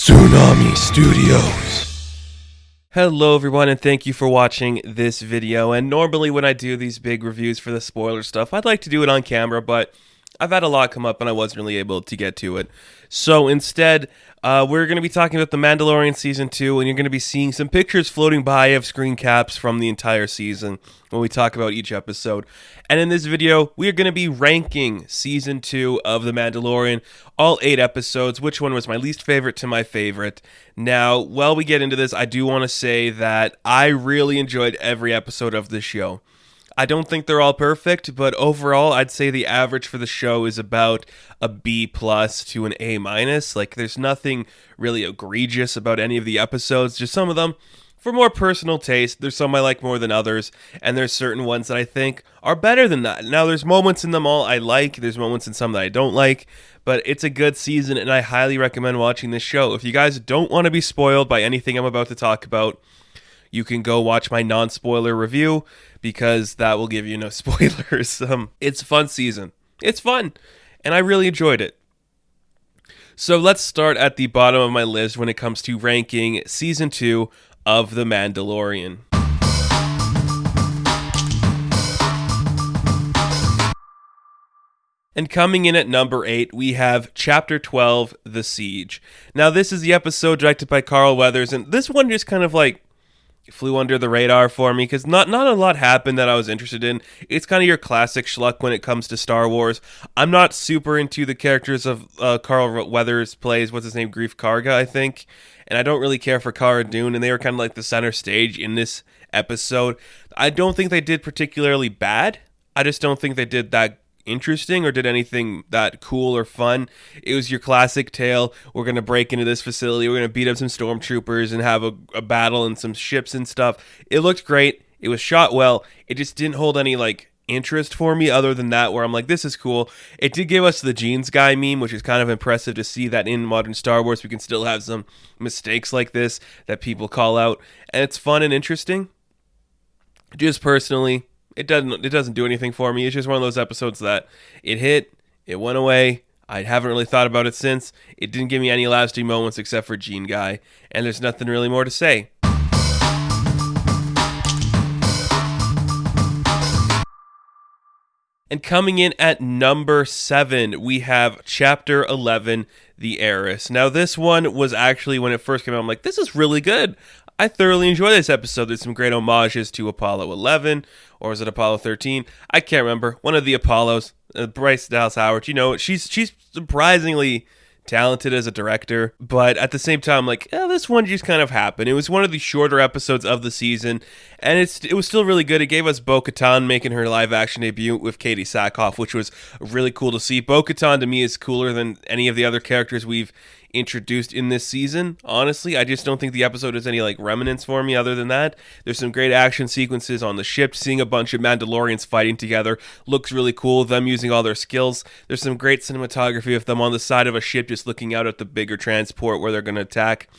Tsunami Studios. Hello everyone, and thank you for watching this video. And normally when I do these big reviews for the spoiler stuff, I'd like to do it on camera, but I've had a lot come up and I wasn't really able to get to it. So instead, we're going to be talking about The Mandalorian Season 2, and you're going to be seeing some pictures floating by of screen caps from the entire season when we talk about each episode. And in this video, we are going to be ranking Season 2 of The Mandalorian, all 8 episodes, which one was my least favorite to my favorite. Now, while we get into this, I do want to say that I really enjoyed every episode of this show. I don't think they're all perfect, but overall, I'd say the average for the show is about a B+ to an A-. Like, there's nothing really egregious about any of the episodes, just some of them for more personal taste. There's some I like more than others, and there's certain ones that I think are better than that. Now, there's moments in them all I like, there's moments in some that I don't like, but it's a good season, and I highly recommend watching this show. If you guys don't want to be spoiled by anything I'm about to talk about, you can go watch my non-spoiler review, because that will give you no spoilers. It's a fun season. It's fun, and I really enjoyed it. So let's start at the bottom of my list when it comes to ranking Season 2 of The Mandalorian. And coming in at number 8, we have Chapter 12, The Siege. Now, this is the episode directed by Carl Weathers, and this one just kind of like flew under the radar for me because not a lot happened that I was interested in. It's kind of your classic schluck when it comes to Star Wars. I'm not super into the characters of Carl Weathers plays, what's his name, Grief Karga, I think, and I don't really care for Cara Dune, and they were kind of like the center stage in this episode. I don't think they did particularly bad. I just don't think they did that interesting or did anything that cool or fun. It was your classic tale. We're going to break into this facility, we're going to beat up some stormtroopers and have a battle and some ships and stuff. It looked great. It was shot well. It just didn't hold any like interest for me other than that where I'm like, this is cool. It did give us the jeans guy meme, which is kind of impressive to see that in modern Star Wars we can still have some mistakes like this that people call out, and it's fun and interesting. Just personally, it doesn't do anything for me. It's just one of those episodes that it hit, it went away. I haven't really thought about it since. It didn't give me any lasting moments except for Gene Guy, and there's nothing really more to say. And coming in at number 7, we have Chapter 11, The Heiress. Now, this one was actually, when it first came out, I'm like, this is really good. I thoroughly enjoy this episode. There's some great homages to Apollo 11, or is it Apollo 13? I can't remember. One of the Apollos. Bryce Dallas Howard. You know, she's surprisingly talented as a director, but at the same time, like, this one just kind of happened. It was one of the shorter episodes of the season, and it was still really good. It gave us Bo-Katan making her live-action debut with Katie Sackhoff, which was really cool to see. Bo-Katan, to me, is cooler than any of the other characters we've introduced in this season. Honestly, I just don't think the episode has any like remnants for me other than that. There's some great action sequences on the ship. Seeing a bunch of Mandalorians fighting together looks really cool, them using all their skills. There's some great cinematography of them on the side of a ship just looking out at the bigger transport where they're going to attack.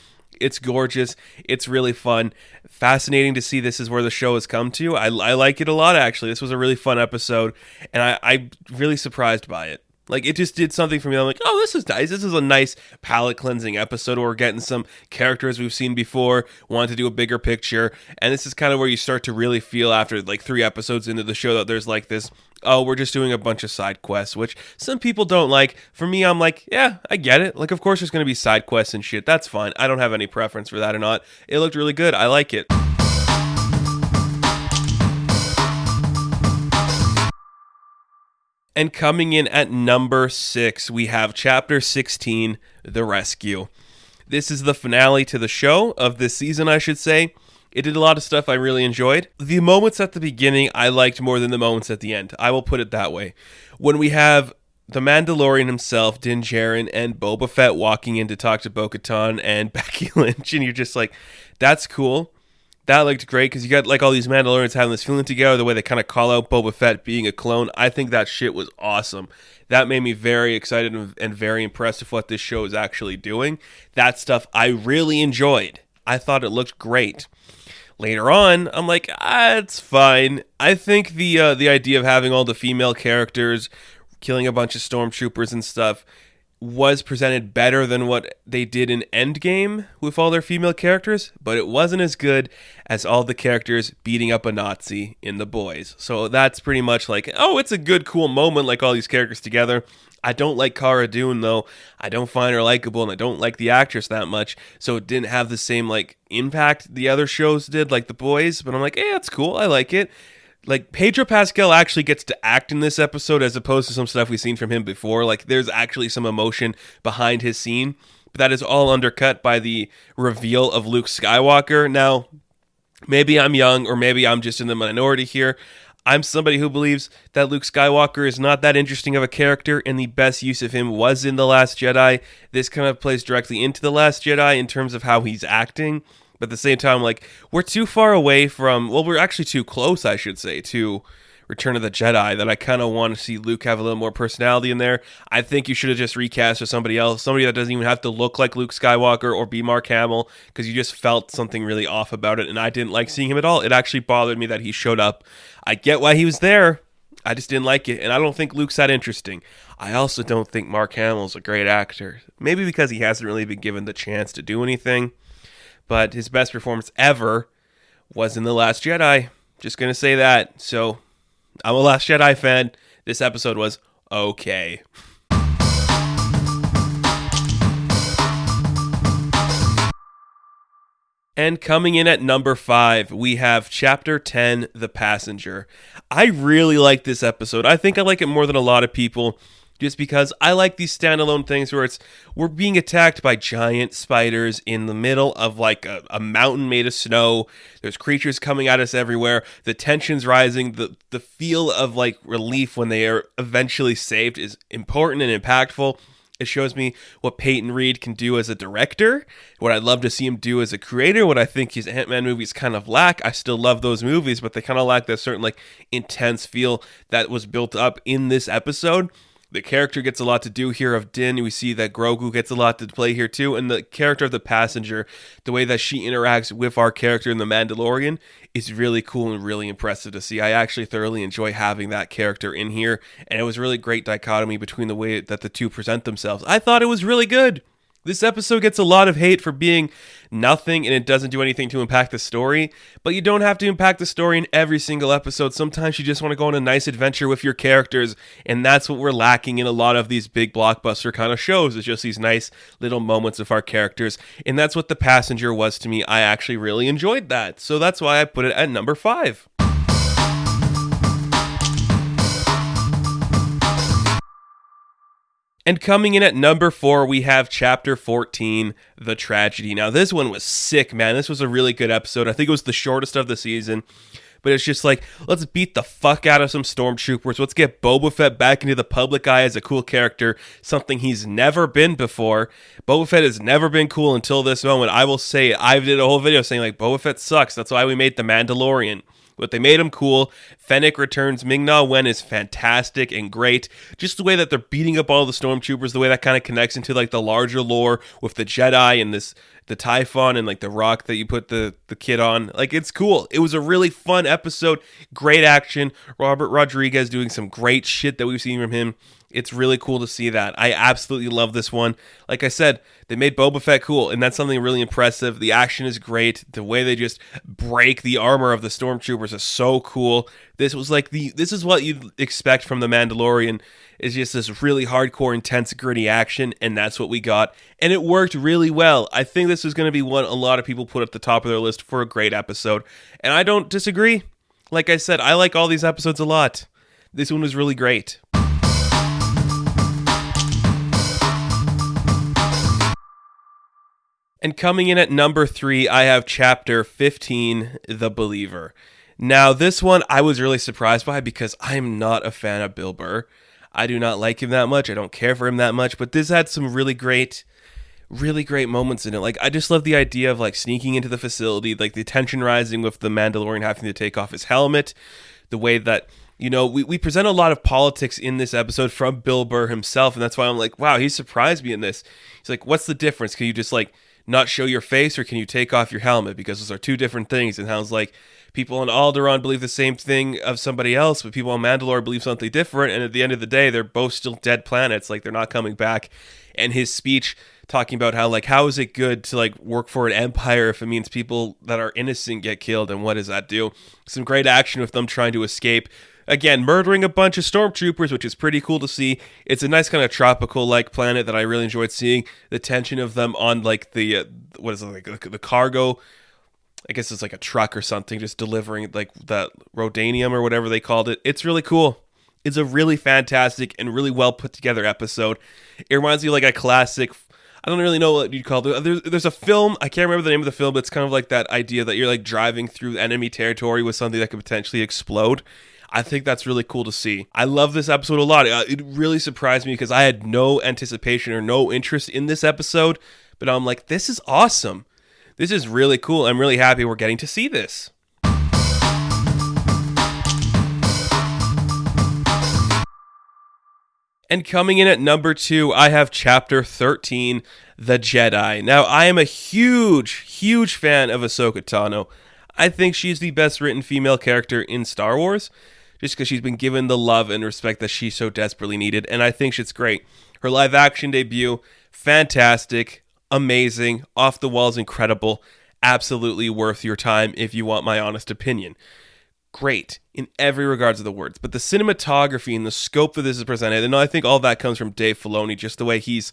It's gorgeous. It's really fun. Fascinating to see this is where the show has come to. I like it a lot, actually. This was a really fun episode, and I'm really surprised by it. Like, it just did something for me. I'm like, oh, this is nice. This is a nice palate-cleansing episode where we're getting some characters we've seen before, want to do a bigger picture, and this is kind of where you start to really feel after, like, 3 episodes into the show that there's, like, this, oh, we're just doing a bunch of side quests, which some people don't like. For me, I'm like, yeah, I get it. Like, of course there's going to be side quests and shit. That's fine. I don't have any preference for that or not. It looked really good. I like it. And coming in at number 6, we have Chapter 16, The Rescue. This is the finale to the show, of this season, I should say. It did a lot of stuff I really enjoyed. The moments at the beginning I liked more than the moments at the end. I will put it that way. When we have the Mandalorian himself, Din Djarin, and Boba Fett walking in to talk to Bo-Katan and Becky Lynch, and you're just like, that's cool. That looked great because you got like all these Mandalorians having this feeling together, the way they kind of call out Boba Fett being a clone. I think that shit was awesome. That made me very excited and very impressed with what this show is actually doing. That stuff I really enjoyed. I thought it looked great. Later on, I'm like, it's fine. I think the idea of having all the female characters killing a bunch of stormtroopers and stuff was presented better than what they did in Endgame with all their female characters, but it wasn't as good as all the characters beating up a Nazi in The Boys. So that's pretty much like, oh, it's a good, cool moment, like all these characters together. I don't like Cara Dune, though. I don't find her likable, and I don't like the actress that much, so it didn't have the same, like, impact the other shows did, like The Boys, but I'm like, hey, that's cool, I like it. Like, Pedro Pascal actually gets to act in this episode as opposed to some stuff we've seen from him before. Like, there's actually some emotion behind his scene, but that is all undercut by the reveal of Luke Skywalker. Now, maybe I'm young, or maybe I'm just in the minority here. I'm somebody who believes that Luke Skywalker is not that interesting of a character, and the best use of him was in The Last Jedi. This kind of plays directly into The Last Jedi in terms of how he's acting. But at the same time, like, we're too far away from, well, we're actually too close, I should say, to Return of the Jedi, that I kind of want to see Luke have a little more personality in there. I think you should have just recast with somebody else, somebody that doesn't even have to look like Luke Skywalker or be Mark Hamill, because you just felt something really off about it, and I didn't like seeing him at all. It actually bothered me that he showed up. I get why he was there. I just didn't like it, and I don't think Luke's that interesting. I also don't think Mark Hamill's a great actor. Maybe because he hasn't really been given the chance to do anything. But his best performance ever was in The Last Jedi. Just going to say that. So, I'm a Last Jedi fan. This episode was okay. And coming in at number 5, we have Chapter 10, The Passenger. I really like this episode. I think I like it more than a lot of people, just because I like these standalone things where we're being attacked by giant spiders in the middle of like a mountain made of snow. There's creatures coming at us everywhere. The tension's rising. The feel of like relief when they are eventually saved is important and impactful. It shows me what Peyton Reed can do as a director, what I'd love to see him do as a creator, what I think his Ant-Man movies kind of lack. I still love those movies, but they kind of lack that certain like intense feel that was built up in this episode. The character gets a lot to do here of Din. We see that Grogu gets a lot to play here too. And the character of the passenger, the way that she interacts with our character in The Mandalorian is really cool and really impressive to see. I actually thoroughly enjoy having that character in here. And it was really great dichotomy between the way that the two present themselves. I thought it was really good. This episode gets a lot of hate for being nothing and it doesn't do anything to impact the story, but you don't have to impact the story in every single episode. Sometimes you just want to go on a nice adventure with your characters, and that's what we're lacking in a lot of these big blockbuster kind of shows. It's just these nice little moments of our characters, and that's what The Passenger was to me. I actually really enjoyed that, so that's why I put it at number 5. And coming in at number 4, we have Chapter 14, The Tragedy. Now, this one was sick, man. This was a really good episode. I think it was the shortest of the season. But it's just like, let's beat the fuck out of some stormtroopers. Let's get Boba Fett back into the public eye as a cool character, something he's never been before. Boba Fett has never been cool until this moment. I will say, I did a whole video saying, like, Boba Fett sucks. That's why we made The Mandalorian. But they made him cool. Fennec returns. Ming-Na Wen is fantastic and great. Just the way that they're beating up all the stormtroopers, the way that kind of connects into like the larger lore with the Jedi and the Typhon and like the rock that you put the kid on. Like, it's cool. It was a really fun episode. Great action. Robert Rodriguez doing some great shit that we've seen from him. It's really cool to see that. I absolutely love this one. Like I said, they made Boba Fett cool, and that's something really impressive. The action is great. The way they just break the armor of the stormtroopers is so cool. This was like this is what you'd expect from The Mandalorian. It's just this really hardcore, intense, gritty action, and that's what we got. And it worked really well. I think this is going to be one a lot of people put at the top of their list for a great episode, and I don't disagree. Like I said, I like all these episodes a lot. This one was really great. And coming in at number 3, I have Chapter 15, The Believer. Now, this one I was really surprised by because I am not a fan of Bill Burr. I do not like him that much. I don't care for him that much. But this had some really great moments in it. Like, I just love the idea of like sneaking into the facility, like the tension rising with the Mandalorian having to take off his helmet, the way that, you know, we present a lot of politics in this episode from Bill Burr himself, and that's why I'm like, wow, he surprised me in this. He's like, what's the difference? Can you just like not show your face, or can you take off your helmet? Because those are two different things. And Hound's like, people on Alderaan believe the same thing of somebody else, but people on Mandalore believe something different. And at the end of the day, they're both still dead planets. Like, they're not coming back. And his speech talking about how, like, how is it good to, like, work for an empire if it means people that are innocent get killed, and what does that do? Some great action with them trying to escape. Again, murdering a bunch of stormtroopers, which is pretty cool to see. It's a nice kind of tropical-like planet that I really enjoyed seeing. The tension of them on, like, the, the cargo, I guess it's like a truck or something, just delivering, like, that Rodanium or whatever they called it. It's really cool. It's a really fantastic and really well put together episode. It reminds me of, like, a classic, I don't really know what you'd call it. There's a film, I can't remember the name of the film, but it's kind of like that idea that you're, like, driving through enemy territory with something that could potentially explode. I think that's really cool to see. I love this episode a lot. It really surprised me because I had no anticipation or no interest in this episode, but I'm like, this is awesome. This is really cool. I'm really happy we're getting to see this. And coming in at number 2, I have Chapter 13, The Jedi. Now, I am a huge fan of Ahsoka Tano. I think she's the best written female character in Star Wars, just because she's been given the love and respect that she so desperately needed, and I think she's great. Her live-action debut, fantastic, amazing, off the walls, incredible, absolutely worth your time if you want my honest opinion. Great in every regards of the words, but the cinematography and the scope that this is presented, and I think all that comes from Dave Filoni, just the way he's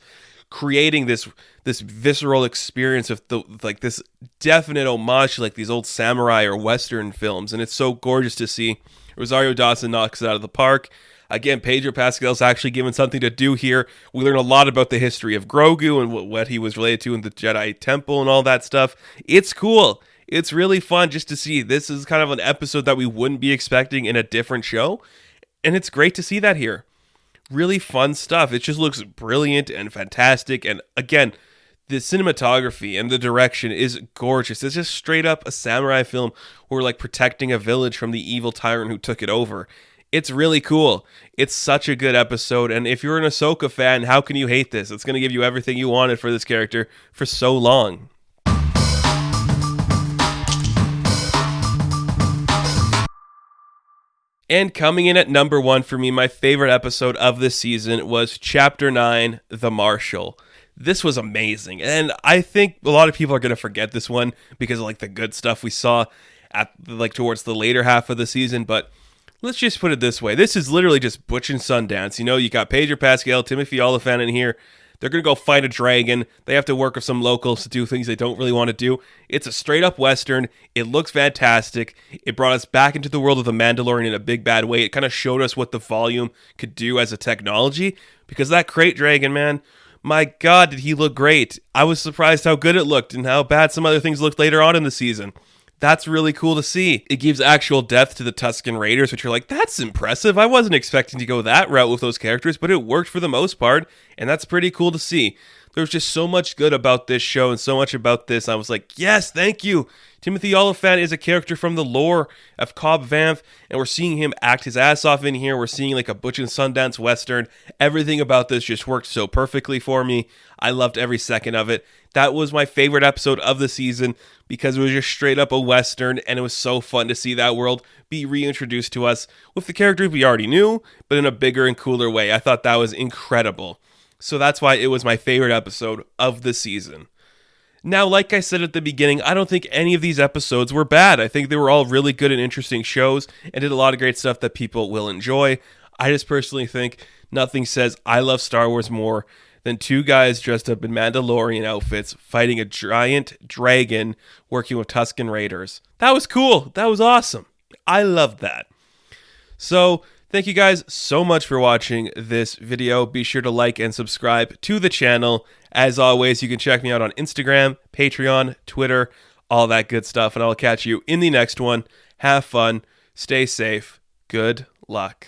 creating this visceral experience of this definite homage to, like, these old samurai or western films, and it's so gorgeous to see. Rosario Dawson knocks it out of the park. Again, Pedro Pascal's actually given something to do here. We learn a lot about the history of Grogu and what he was related to in the Jedi Temple and all that stuff. It's cool. It's really fun just to see. This is kind of an episode that we wouldn't be expecting in a different show, and it's great to see that here. Really fun stuff. It just looks brilliant and fantastic, and again, the cinematography and the direction is gorgeous. It's just straight up a samurai film where we're, like, protecting a village from the evil tyrant who took it over. It's really cool. It's such a good episode, and if you're an Ahsoka fan, how can you hate this? It's going to give you everything you wanted for this character for so long. And coming in at number 1 for me, my favorite episode of this season was Chapter 9, The Marshal. This was amazing, and I think a lot of people are going to forget this one because of, like, the good stuff we saw at, like, towards the later half of the season, but let's just put it this way. This is literally just Butch and Sundance. You know, you got Pedro Pascal, Timothy Olyphant in here. They're going to go fight a dragon. They have to work with some locals to do things they don't really want to do. It's a straight-up Western. It looks fantastic. It brought us back into the world of the Mandalorian in a big, bad way. It kind of showed us what the volume could do as a technology, because that crate dragon, man, my God, did he look great. I was surprised how good it looked and how bad some other things looked later on in the season. That's really cool to see. It gives actual depth to the Tusken Raiders, which are like, that's impressive. I wasn't expecting to go that route with those characters, but it worked for the most part, and that's pretty cool to see. There's just so much good about this show and so much about this. I was like, yes, thank you. Timothy Olyphant is a character from the lore of Cobb Vanth, and we're seeing him act his ass off in here. We're seeing, like, a Butch and Sundance Western. Everything about this just worked so perfectly for me. I loved every second of it. That was my favorite episode of the season because it was just straight up a Western, and it was so fun to see that world be reintroduced to us with the characters we already knew, but in a bigger and cooler way. I thought that was incredible. So that's why it was my favorite episode of the season. Now, like I said at the beginning, I don't think any of these episodes were bad. I think they were all really good and interesting shows and did a lot of great stuff that people will enjoy. I just personally think nothing says I love Star Wars more than two guys dressed up in Mandalorian outfits fighting a giant dragon working with Tusken Raiders. That was cool. That was awesome. I loved that. So, thank you guys so much for watching this video. Be sure to like and subscribe to the channel. As always, you can check me out on Instagram, Patreon, Twitter, all that good stuff, and I'll catch you in the next one. Have fun. Stay safe. Good luck.